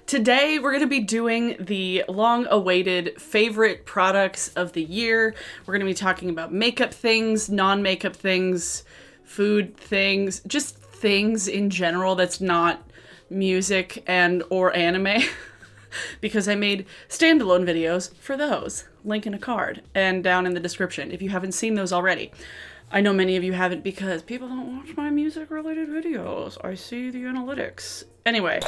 Today we're going to be doing the long-awaited favorite products of the year. We're going to be talking about makeup things, non-makeup things, food things, just things in general that's not music and or anime. Because I made standalone videos for those. Link in a card and down in the description if you haven't seen those already. I know many of you haven't because people don't watch my music-related videos. I see the analytics. Anyway,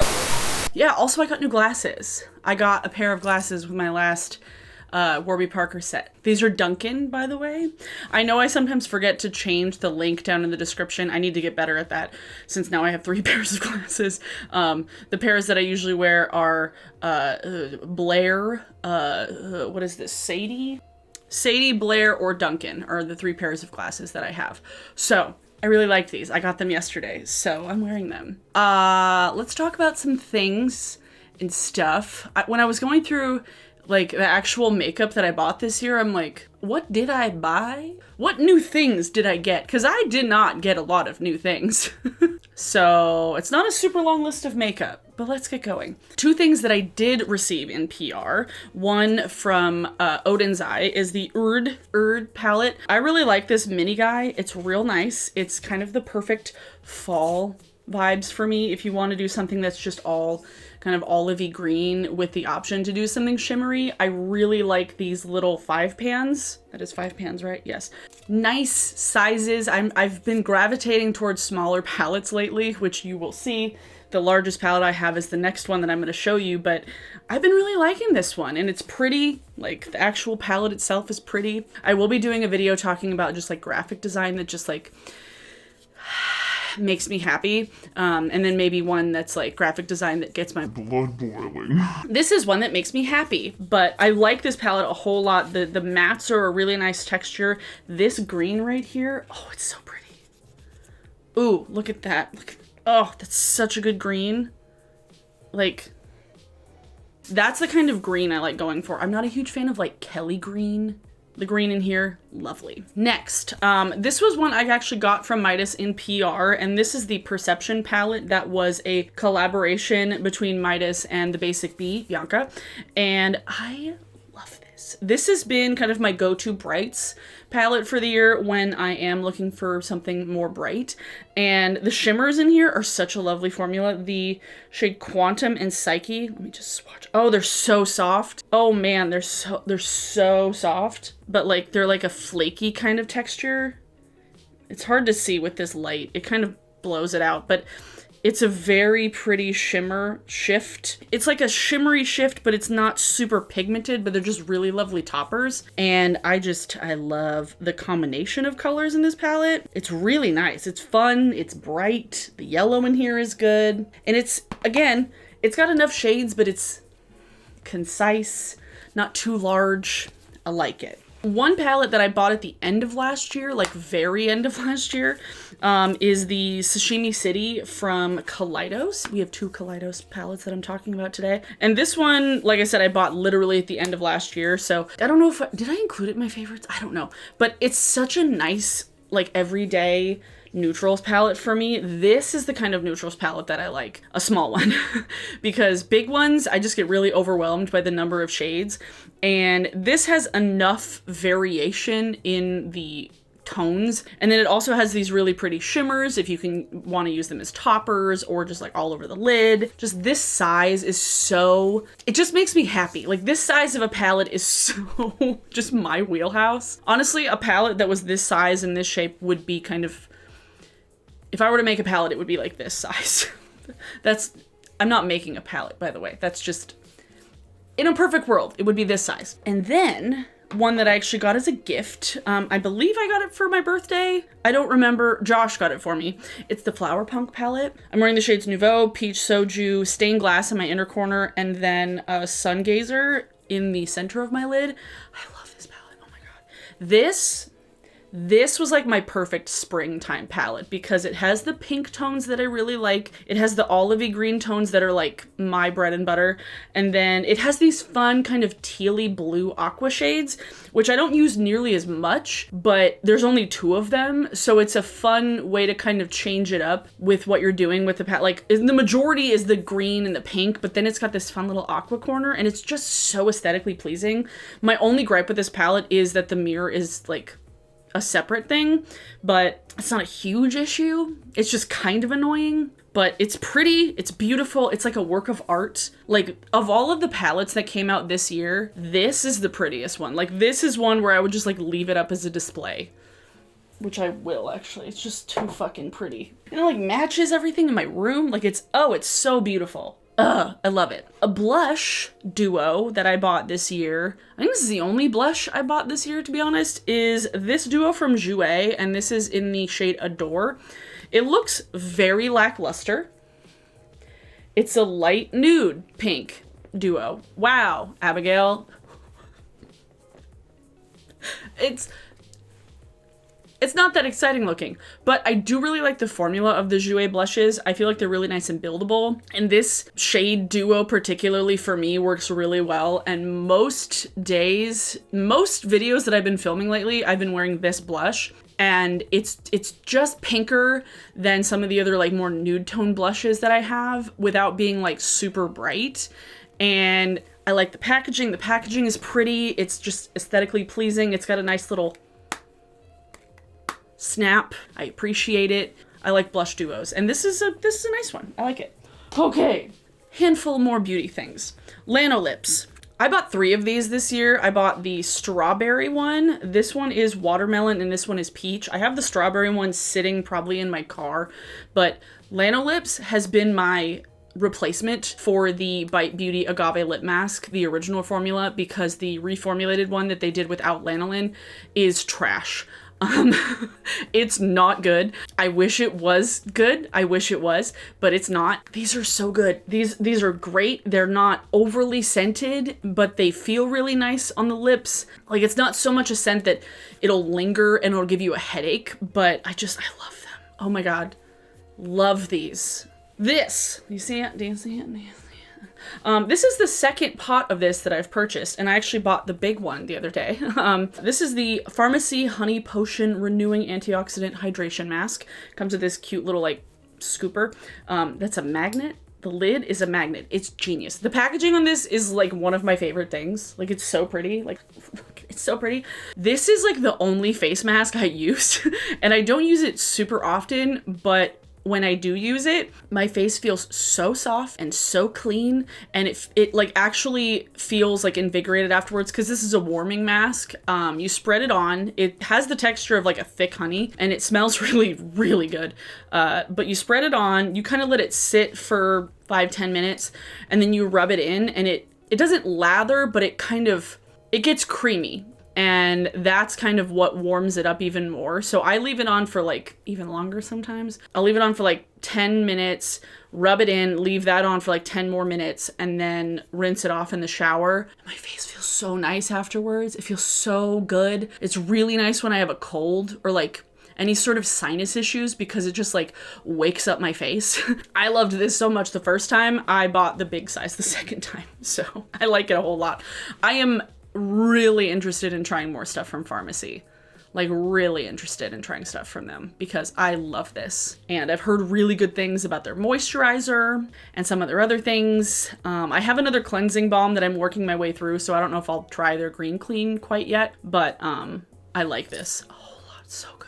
yeah, also I got new glasses. I got a pair of glasses with my last Warby Parker set. These are Duncan, by the way. I know I sometimes forget to change the link down in the description. I need to get better at that since now I have 3 pairs of glasses. The pairs that I usually wear are Blair, what is this, Sadie, Blair, or Duncan are the 3 pairs of glasses that I have. So I really like these. I got them yesterday, so I'm wearing them. Let's talk about some things and stuff. When I was going through like the actual makeup that I bought this year, I'm like, what did I buy? What new things did I get? Because I did not get a lot of new things. So it's not a super long list of makeup, but let's get going. 2 things that I did receive in PR. One from Odin's Eye is the Urd palette. I really like this mini guy. It's real nice. It's kind of the perfect fall vibes for me if you want to do something that's just all kind of olivey green with the option to do something shimmery. I really like these little 5 pans. That is 5 pans, right? Yes. Nice sizes. I've been gravitating towards smaller palettes lately, which you will see. The largest palette I have is the next one that I'm going to show you, but I've been really liking this one, and it's pretty. Like, the actual palette itself is pretty. I will be doing a video talking about just like graphic design that just like makes me happy, and then maybe one that's like graphic design that gets my blood boiling. This is one that makes me happy, but I like this palette a whole lot. The mattes are a really nice texture. This green right here, oh, it's so pretty. Ooh, look at that. Oh, that's such a good green. Like, that's the kind of green I like going for. I'm not a huge fan of like Kelly green. The green in here, lovely. Next, this was one I actually got from Midas in PR, and this is the Perception palette that was a collaboration between Midas and the Basic Bee, Bianca, and I love this. This has been kind of my go-to brights palette for the year when I am looking for something more bright, and the shimmers in here are such a lovely formula. The shade Quantum and Psyche, let me just swatch. Oh, they're so soft. Oh man, they're so soft, but like they're like a flaky kind of texture. It's hard to see with this light. It kind of blows it out, but it's a very pretty shimmer shift. It's like a shimmery shift, but it's not super pigmented, but they're just really lovely toppers. And I love the combination of colors in this palette. It's really nice. It's fun. It's bright. The yellow in here is good. And it's, again, it's got enough shades, but it's concise, not too large. I like it. One palette that I bought at the end of last year, like very end of last year, is the Sashimi City from Kaleidos. We have 2 Kaleidos palettes that I'm talking about today. And this one, like I said, I bought literally at the end of last year. So I don't know if did I include it in my favorites? I don't know. But it's such a nice, like, everyday neutrals palette for me. This is the kind of neutrals palette that I like, a small one, because big ones, I just get really overwhelmed by the number of shades. And this has enough variation in the tones. And then it also has these really pretty shimmers if you can want to use them as toppers or just like all over the lid. Just this size is so, it just makes me happy. Like, this size of a palette is so just my wheelhouse. Honestly, a palette that was this size and this shape would be kind of, if I were to make a palette, it would be like this size. I'm not making a palette, by the way. That's just, in a perfect world, it would be this size. And then one that I actually got as a gift. I believe I got it for my birthday. I don't remember. Josh got it for me. It's the Flower Punk palette. I'm wearing the shades Nouveau, Peach Soju, Stained Glass in my inner corner, and then Sun Gazer in the center of my lid. I love this palette. Oh my god. This was like my perfect springtime palette because it has the pink tones that I really like. It has the olivey green tones that are like my bread and butter. And then it has these fun kind of tealy blue aqua shades, which I don't use nearly as much, but there's only 2 of them. So it's a fun way to kind of change it up with what you're doing with the palette. Like the majority is the green and the pink, but then it's got this fun little aqua corner and it's just so aesthetically pleasing. My only gripe with this palette is that the mirror is like a separate thing, but it's not a huge issue. It's just kind of annoying, but it's pretty, it's beautiful, it's like a work of art. Like, of all of the palettes that came out this year, this is the prettiest one. Like, this is one where I would just like leave it up as a display, which I will actually. It's just too fucking pretty. And it like matches everything in my room. Like it's so beautiful. I love it. A blush duo that I bought this year, I think this is the only blush I bought this year, to be honest, is this duo from Jouer, and this is in the shade Adore. It looks very lackluster. It's a light nude pink duo. Wow, Abigail. It's not that exciting looking, but I do really like the formula of the Jouer blushes. I feel like they're really nice and buildable. And this shade duo particularly for me works really well. And most days, most videos that I've been filming lately, I've been wearing this blush. And it's just pinker than some of the other like more nude tone blushes that I have without being like super bright. And I like the packaging. The packaging is pretty. It's just aesthetically pleasing. It's got a nice little snap. I appreciate it. I like blush duos, and this is a nice one. I like it. Okay, handful more beauty things. Lanolips. I bought 3 of these this year. I bought the strawberry one. This one is watermelon, and this one is peach. I have the strawberry one sitting probably in my car, but Lanolips has been my replacement for the Bite Beauty Agave Lip Mask, the original formula, because the reformulated one that they did without lanolin is trash. It's not good. I wish it was good. I wish it was, but it's not. These are so good. These are great. They're not overly scented, but they feel really nice on the lips. Like it's not so much a scent that it'll linger and it'll give you a headache, but I love them. Oh my God. Love these. This, you see it? Do you see it? This is the second pot of this that I've purchased, and I actually bought the big one the other day. This is the Pharmacy Honey Potion Renewing Antioxidant Hydration Mask. Comes with this cute little like scooper. That's a magnet. The lid is a magnet. It's genius. The packaging on this is like one of my favorite things. Like it's so pretty. Like it's so pretty. This is like the only face mask I use, and I don't use it super often, but when I do use it, my face feels so soft and so clean, and it like actually feels like invigorated afterwards because this is a warming mask. You spread it on. It has the texture of like a thick honey, and it smells really, really good. But you spread it on, you kind of let it sit for 5-10 minutes, and then you rub it in, and it doesn't lather, but it gets creamy. And that's kind of what warms it up even more. So I leave it on for like even longer sometimes. I'll leave it on for like 10 minutes, rub it in, leave that on for like 10 more minutes, and then rinse it off in the shower. My face feels so nice afterwards. It feels so good. It's really nice when I have a cold or like any sort of sinus issues because it just like wakes up my face. I loved this so much the first time. I bought the big size the second time. So I like it a whole lot. I am really interested in trying more stuff from Pharmacy. Like really interested in trying stuff from them because I love this. And I've heard really good things about their moisturizer and some of their other things. I have another cleansing balm that I'm working my way through, so I don't know if I'll try their Green Clean quite yet, but I like this a whole lot. It's so good.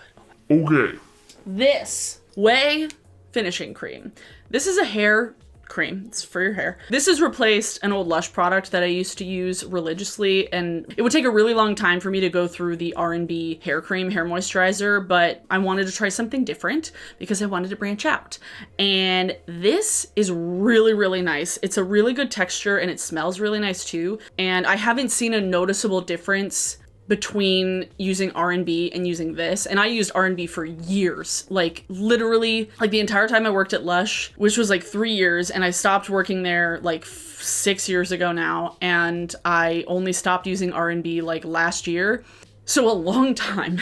Okay. This Way Finishing Cream. This is a hair cream. It's for your hair. This has replaced an old Lush product that I used to use religiously, and it would take a really long time for me to go through the R&B hair cream, hair moisturizer, but I wanted to try something different because I wanted to branch out. And this is really, really nice. It's a really good texture and it smells really nice too. And I haven't seen a noticeable difference between using R&B and using this. And I used R&B for years, like literally like the entire time I worked at Lush, which was like 3 years, and I stopped working there like 6 years ago now, and I only stopped using R&B like last year. So a long time.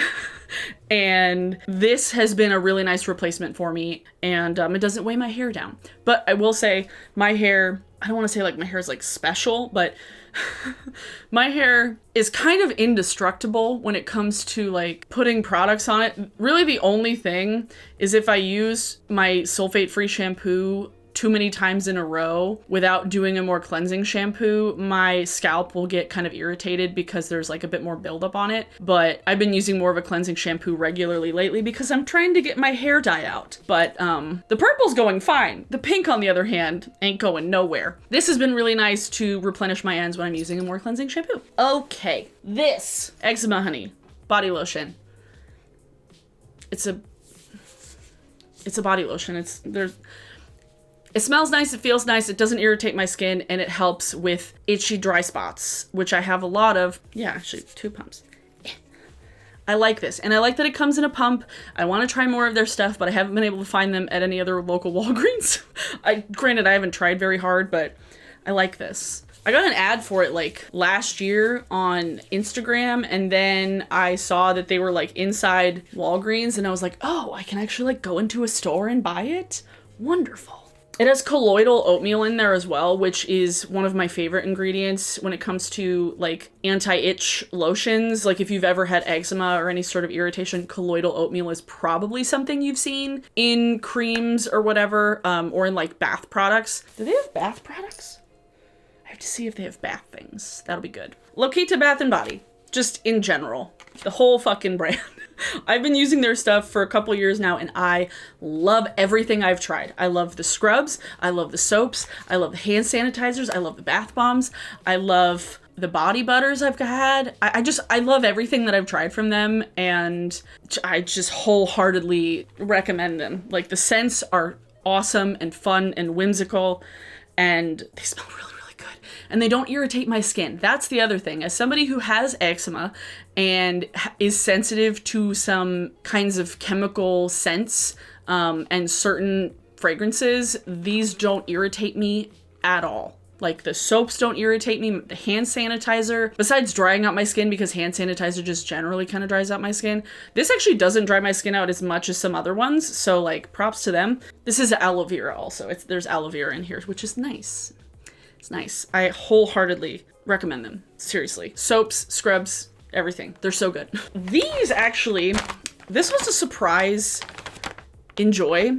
And this has been a really nice replacement for me, and it doesn't weigh my hair down. But I will say my hair, I don't want to say like my hair is like special, but my hair is kind of indestructible when it comes to like putting products on it. Really the only thing is if I use my sulfate-free shampoo too many times in a row without doing a more cleansing shampoo, my scalp will get kind of irritated because there's like a bit more buildup on it. But I've been using more of a cleansing shampoo regularly lately because I'm trying to get my hair dye out. But the purple's going fine. The pink, on the other hand, ain't going nowhere. This has been really nice to replenish my ends when I'm using a more cleansing shampoo. Okay, this Eczema Honey body lotion. It's a body lotion. It smells nice, it feels nice, it doesn't irritate my skin, and it helps with itchy dry spots, which I have a lot of. Yeah, actually, 2 pumps. I like this, and I like that it comes in a pump. I want to try more of their stuff, but I haven't been able to find them at any other local Walgreens. Granted, I haven't tried very hard, but I like this. I got an ad for it like last year on Instagram, and then I saw that they were like inside Walgreens, and I was like, oh, I can actually like go into a store and buy it? Wonderful. It has colloidal oatmeal in there as well, which is one of my favorite ingredients when it comes to like anti-itch lotions. Like if you've ever had eczema or any sort of irritation, colloidal oatmeal is probably something you've seen in creams or whatever, or in like bath products. Do they have bath products? I have to see if they have bath things. That'll be good. Lokita Bath and Body, just in general, the whole fucking brand. I've been using their stuff for a couple years now, and I love everything I've tried. I love the scrubs, I love the soaps, I love the hand sanitizers, I love the bath bombs, I love the body butters I've had. I love everything that I've tried from them, and I just wholeheartedly recommend them. Like, the scents are awesome and fun and whimsical, and they smell really good, and they don't irritate my skin. That's the other thing. As somebody who has eczema and is sensitive to some kinds of chemical scents and certain fragrances, these don't irritate me at all. Like, the soaps don't irritate me. The hand sanitizer, besides drying out my skin, because hand sanitizer just generally kind of dries out my skin, this actually doesn't dry my skin out as much as some other ones, so like props to them. This is aloe vera also. There's aloe vera in here, which is nice. It's nice. I wholeheartedly recommend them. Seriously. Soaps, scrubs, everything. They're so good. These actually, this was a surprise enjoy,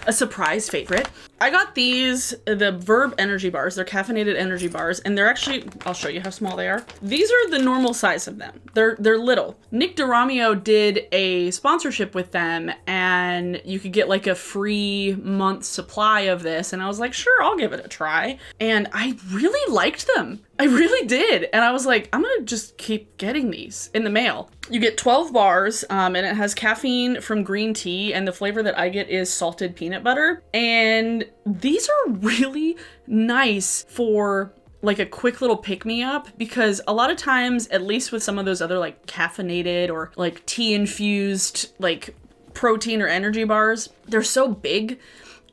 a surprise favorite. I got these, the Verb energy bars. They're caffeinated energy bars, and they're actually, I'll show you how small they are. These are the normal size of them. They're little. Nick DeRamio did a sponsorship with them, and you could get like a free month supply of this, and I was like, sure, I'll give it a try. And I really liked them. I really did. And I was like, I'm gonna just keep getting these in the mail. You get 12 bars, and it has caffeine from green tea, and the flavor that I get is salted peanut butter. And these are really nice for like a quick little pick-me-up, because a lot of times, at least with some of those other like caffeinated or like tea-infused like protein or energy bars, they're so big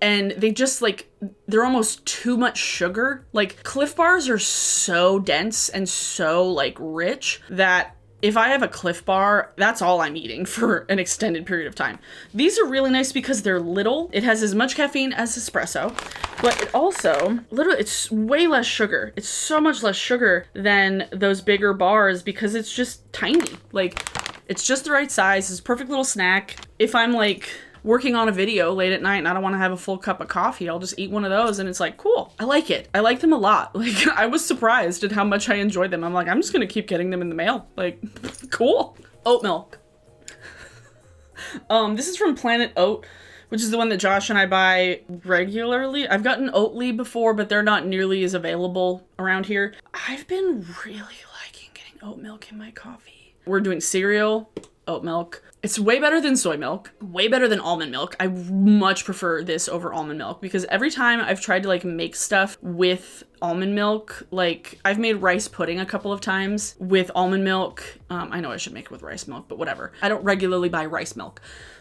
and they just like, they're almost too much sugar. Like, Cliff bars are so dense and so like rich that if I have a Cliff bar, that's all I'm eating for an extended period of time. These are really nice because they're little. It has as much caffeine as espresso, but it also, literally, it's way less sugar. It's so much less sugar than those bigger bars because it's just tiny. Like, it's just the right size. It's a perfect little snack. If I'm like working on a video late at night and I don't want to have a full cup of coffee, I'll just eat one of those, and it's like, cool. I like it. I like them a lot. Like, I was surprised at how much I enjoyed them. I'm like, I'm just gonna keep getting them in the mail. Like, cool. Oat milk. This is from Planet Oat, which is the one that Josh and I buy regularly. I've gotten Oatly before, but they're not nearly as available around here. I've been really liking getting oat milk in my coffee. We're doing cereal, oat milk. It's way better than soy milk, way better than almond milk. I much prefer this over almond milk because every time I've tried to like make stuff with almond milk, like I've made rice pudding a couple of times with almond milk. I know I should make it with rice milk, but whatever. I don't regularly buy rice milk.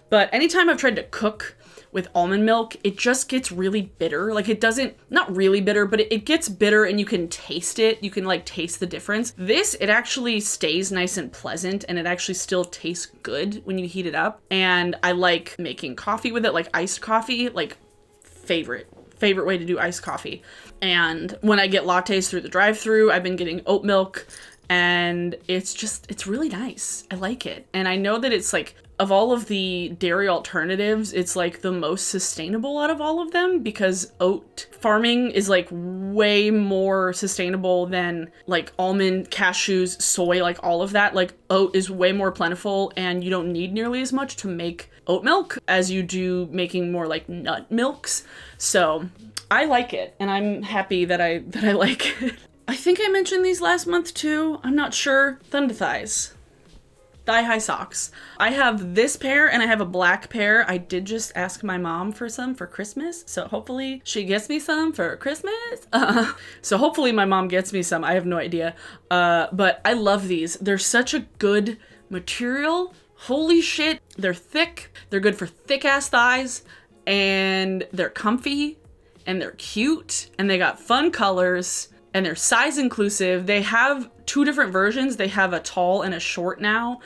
But anytime I've tried to cook with almond milk, it just gets really bitter. Like it doesn't, not really bitter, but it gets bitter and you can taste it. You can like taste the difference. This, it actually stays nice and pleasant and it actually still tastes good when you heat it up. And I like making coffee with it, like iced coffee, like favorite way to do iced coffee. And when I get lattes through the drive-thru, I've been getting oat milk and it's really nice. I like it. And I know that it's like, of all of the dairy alternatives, it's like the most sustainable out of all of them because oat farming is like way more sustainable than like almond, cashews, soy, like all of that. Like oat is way more plentiful and you don't need nearly as much to make oat milk as you do making more like nut milks. So I like it and I'm happy that I like it. I think I mentioned these last month too. I'm not sure. Thunder thighs. Thigh-high socks. I have this pair and I have a black pair. I did just ask my mom for some for Christmas, so hopefully she gets me some for Christmas. So hopefully my mom gets me some. I have no idea. But I love these. They're such a good material. Holy shit. They're thick. They're good for thick-ass thighs. And they're comfy. And they're cute. And they got fun colors. And they're size inclusive. They have 2 different versions. They have a tall and a short now,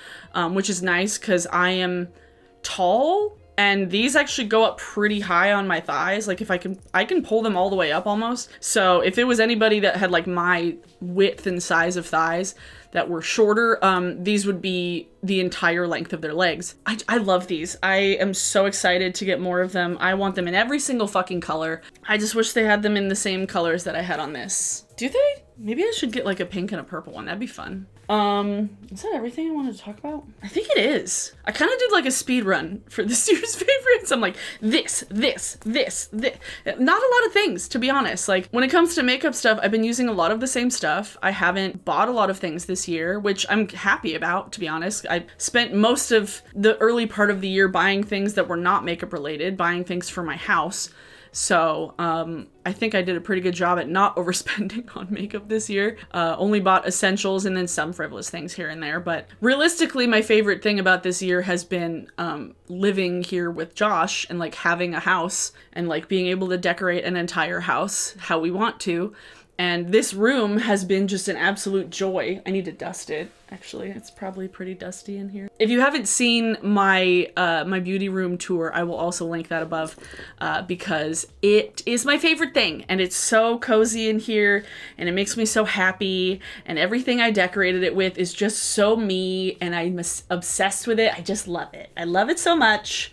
which is nice because I am tall and these actually go up pretty high on my thighs. Like if I can pull them all the way up almost. So if it was anybody that had like my width and size of thighs that were shorter, these would be the entire length of their legs. I love these. I am so excited to get more of them. I want them in every single fucking color. I just wish they had them in the same colors that I had on this. Do they? Maybe I should get like a pink and a purple one. That'd be fun. Is that everything I wanted to talk about? I think it is. I kind of did like a speed run for this year's favorites. I'm like, this. Not a lot of things, to be honest. Like when it comes to makeup stuff, I've been using a lot of the same stuff. I haven't bought a lot of things this year, which I'm happy about, to be honest. I spent most of the early part of the year buying things that were not makeup related, buying things for my house. So I think I did a pretty good job at not overspending on makeup this year. Only bought essentials and then some frivolous things here and there. But realistically, my favorite thing about this year has been living here with Josh and like having a house and like being able to decorate an entire house how we want to. And this room has been just an absolute joy. I need to dust it, actually. It's probably pretty dusty in here. If you haven't seen my my beauty room tour, I will also link that above because it is my favorite thing. And it's so cozy in here and it makes me so happy. And everything I decorated it with is just so me and I'm obsessed with it. I just love it. I love it so much.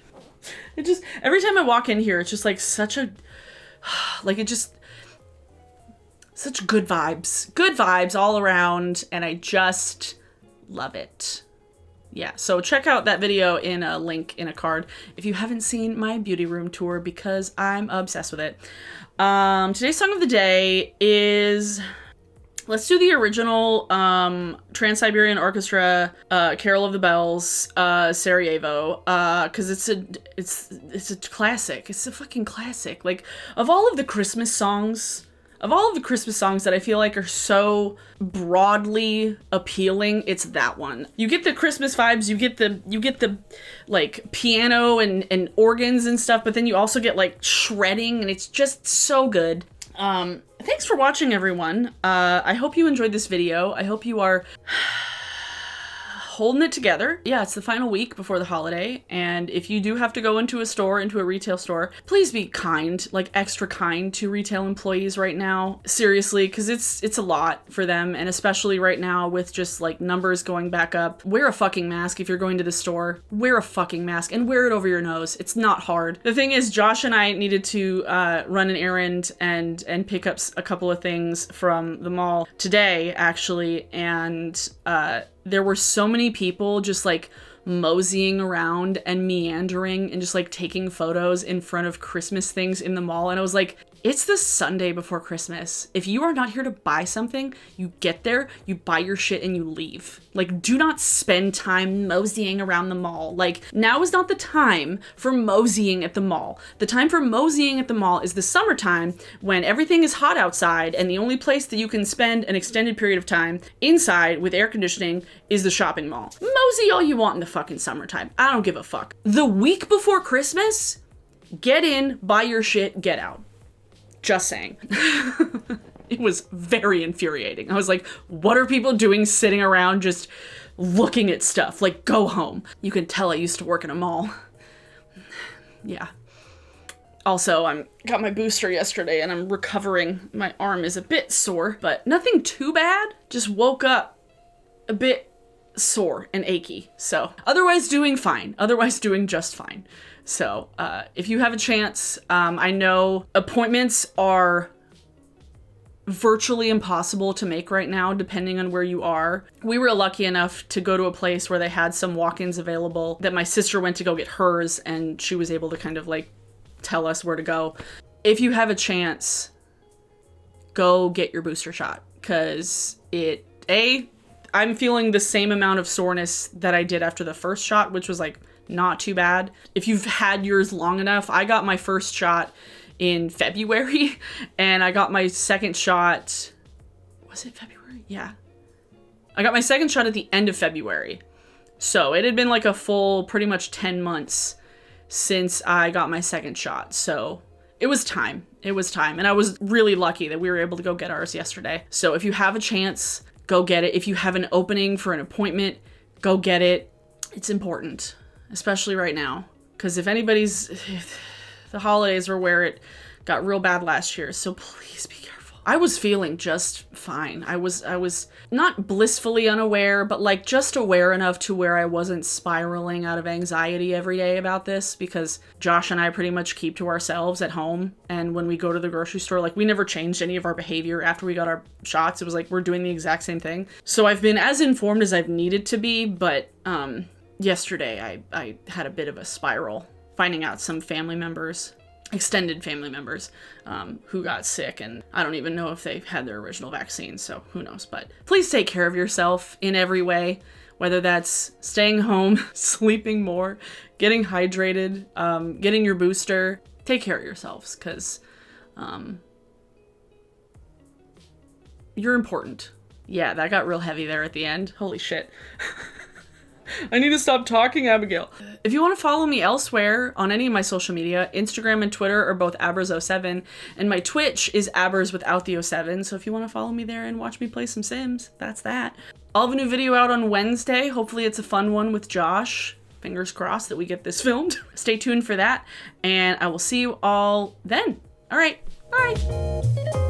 It just, every time I walk in here, it's just like such a, like it just, such good vibes all around, and I just love it. Yeah, so check out that video in a link in a card if you haven't seen my beauty room tour because I'm obsessed with it. Today's song of the day is, let's do the original Transiberian Orchestra, Carol of the Bells, Sarajevo, because it's a classic. It's a fucking classic. Like of all of the Christmas songs that I feel like are so broadly appealing, it's that one. You get the Christmas vibes, you get the like piano and organs and stuff, but then you also get like shredding and it's just so good. Thanks for watching, everyone. I hope you enjoyed this video. I hope you are holding it together. Yeah, it's the final week before the holiday, and if you do have to go into a retail store, please be kind, like extra kind to retail employees right now. Seriously, because it's a lot for them, and especially right now with just like numbers going back up. Wear a fucking mask if you're going to the store. Wear a fucking mask and wear it over your nose. It's not hard. The thing is, Josh and I needed to run an errand and pick up a couple of things from the mall today, actually, and there were so many people just like moseying around and meandering and just like taking photos in front of Christmas things in the mall. And I was like, it's the Sunday before Christmas. If you are not here to buy something, you get there, you buy your shit and you leave. Like, do not spend time moseying around the mall. Like, now is not the time for moseying at the mall. The time for moseying at the mall is the summertime when everything is hot outside and the only place that you can spend an extended period of time inside with air conditioning is the shopping mall. Mosey all you want in the fucking summertime. I don't give a fuck. The week before Christmas, Get in, buy your shit, get out. Just saying. It was very infuriating. I was like, what are people doing sitting around just looking at stuff? Like, go home. You can tell I used to work in a mall. Yeah. Also, I got my booster yesterday and I'm recovering. My arm is a bit sore, but nothing too bad. Just woke up a bit sore and achy. So otherwise doing fine. Otherwise doing just fine. So if you have a chance, I know appointments are virtually impossible to make right now, depending on where you are. We were lucky enough to go to a place where they had some walk-ins available that my sister went to go get hers, and she was able to kind of like tell us where to go. If you have a chance, go get your booster shot, because I'm feeling the same amount of soreness that I did after the first shot, which was like not too bad. If you've had yours long enough, I got my first shot in February and I got my second shot, was it February? Yeah. I got my second shot at the end of February. So it had been like a full pretty much 10 months since I got my second shot. So it was time. It was time. And I was really lucky that we were able to go get ours yesterday. So if you have a chance, go get it. If you have an opening for an appointment, go get it. It's important, especially right now. Because if the holidays were where it got real bad last year. So please be careful. I was feeling just fine. I was not blissfully unaware, but like just aware enough to where I wasn't spiraling out of anxiety every day about this, because Josh and I pretty much keep to ourselves at home. And when we go to the grocery store, like we never changed any of our behavior after we got our shots. It was like, we're doing the exact same thing. So I've been as informed as I've needed to be. But yesterday I had a bit of a spiral, finding out some family members, extended family members, who got sick, and I don't even know if they had their original vaccine, so who knows. But please take care of yourself in every way, whether that's staying home, sleeping more, getting hydrated, getting your booster. Take care of yourselves, because you're important. Yeah, that got real heavy there at the end. Holy shit. I need to stop talking, Abigail. If you want to follow me elsewhere on any of my social media, Instagram and Twitter are both Abers07, and my Twitch is Abers without the 07, so if you want to follow me there and watch me play some Sims, that's that. I'll have a new video out on Wednesday. Hopefully it's a fun one with Josh. Fingers crossed that we get this filmed. Stay tuned for that, and I will see you all then. All right, bye.